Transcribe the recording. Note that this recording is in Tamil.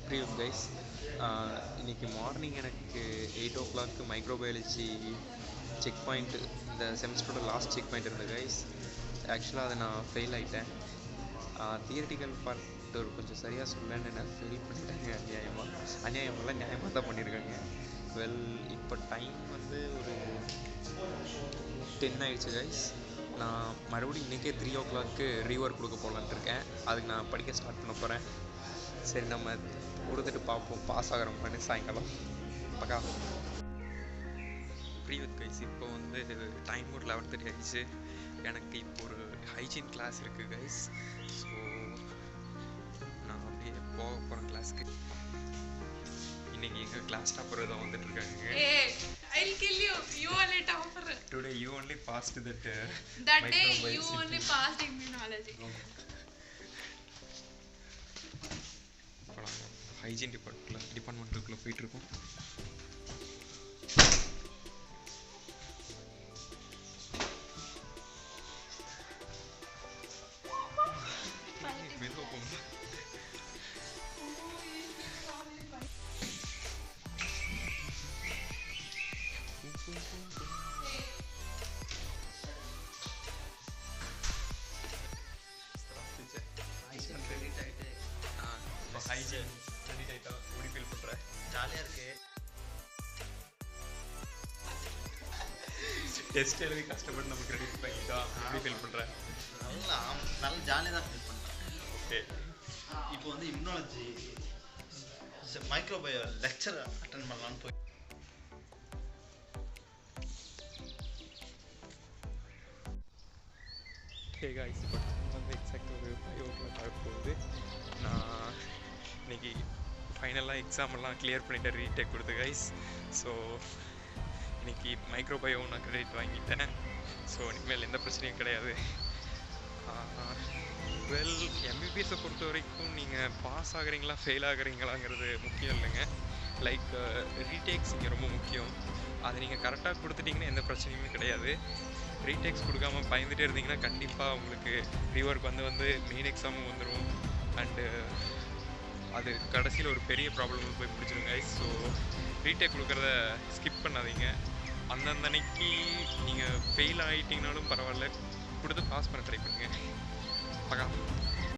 ப்ரீவியஸ் கைஸ், இன்றைக்கி மார்னிங் எனக்கு 8 o'clock மைக்ரோபயாலஜி செக் பாயிண்ட், இந்த செமஸ்டரோட லாஸ்ட் செக் பாயிண்ட் இருந்தது கைஸ். ஆக்சுவலாக அதை நான் ஃபெயில் ஆகிட்டேன். தியரிட்டிக்கல் பார்ட் ஒரு கொஞ்சம் சரியாக சொல்லலைன்னு என்ன ஃபெயில் பண்ணிட்டாங்க. நியாயமாக தான் பண்ணியிருக்காங்க. இப்போ டைம் ஒரு 10 ஆகிடுச்சு கைஸ். நான் மறுபடியும் இன்றைக்கே 3 o'clock ரீஒர்க் கொடுக்க போகலான்ட்டு இருக்கேன். அதுக்கு நான் படிக்க ஸ்டார்ட் பண்ண போகிறேன். சரி, நம்ம கொடுத்துட்டு பார்ப்போம் பாஸ் ஆகிறோம்னு சாயங்காலம். பக்கா ப்ரீவியஸ் கைஸ், இப்போ டைம் ஒரு 11:30 ஆகிடுச்சு. எனக்கு இப்போ ஒரு ஹைஜீன் கிளாஸ் இருக்குது கைஸ். ஸோ நான் அப்படியே போக போகிறேன் கிளாஸ்க்கு. இன்னைக்கு எங்கள் கிளாஸ் டாப்பர் தான் வந்துட்டுருக்காங்க. I'll kill you. You only topper. Today you only passed that day you only passed immunology. Hygiene டிபார்ட்மெண்ட்டுக்குள்ளே போயிட்டுருக்கோம். மெதுவாக போங்க. ஹைஜீன் கிரெடிட் ஆகிட்டா எப்படி ஃபீல் பண்ணுறேன்? ஜாலியாக இருக்கு. டெஸ்ட் எழுதி கஷ்டப்பட்டு நம்ம கிரெடிட் வாங்கிட்டா எப்படி ஃபீல் பண்ணுறேன்? நல்ல ஜாலியாக தான் ஃபீல் பண்ணுறேன். ஓகே, இப்போ இம்யூனாலஜி மைக்ரோபயோ லெக்சர் அட்டன் பண்ணலான்னு போய் காய்ஸ், இப்போ எக்ஸாக்ட் ஒரு 5 o'clock ஆக போகுது. நான் இன்னைக்கு ஃபைனலாக எக்ஸாமெல்லாம் கிளியர் பண்ணிட்டேன், ரீடேக் கொடுத்து கைஸ். ஸோ இன்னைக்கு மைக்ரோபயோ நான் கிரெடிட் வாங்கிட்டேன். ஸோ இனிமேல் எந்த பிரச்சனையும் கிடையாது. எம்பிபிஎஸை பொறுத்த வரைக்கும் நீங்கள் பாஸ் ஆகுறீங்களா ஃபெயில் ஆகுறீங்களாங்கிறது முக்கியம் இல்லைங்க. லைக் ரீடேக்ஸ் இங்கே ரொம்ப முக்கியம். அதை நீங்கள் கரெக்டாக கொடுத்துட்டிங்கன்னா எந்த பிரச்சனையுமே கிடையாது. ரீடேக்ஸ் கொடுக்காம பயந்துகிட்டே இருந்தீங்கன்னா கண்டிப்பாக உங்களுக்கு ரீஒர்க் மெயின் எக்ஸாமும் வந்துடும். அண்டு அது கடைசியில் ஒரு பெரிய ப்ராப்ளம் போய் பிடிச்சிருங்க. ஸோ ரீடேக் கொடுக்குறத ஸ்கிப் பண்ணாதீங்க. அந்தந்த அன்னைக்கு நீங்கள் ஃபெயில் ஆகிட்டிங்கனாலும் பரவாயில்ல, கொடுத்து பாஸ் பண்ண ட்ரை பண்ணுங்கள். பக்கா.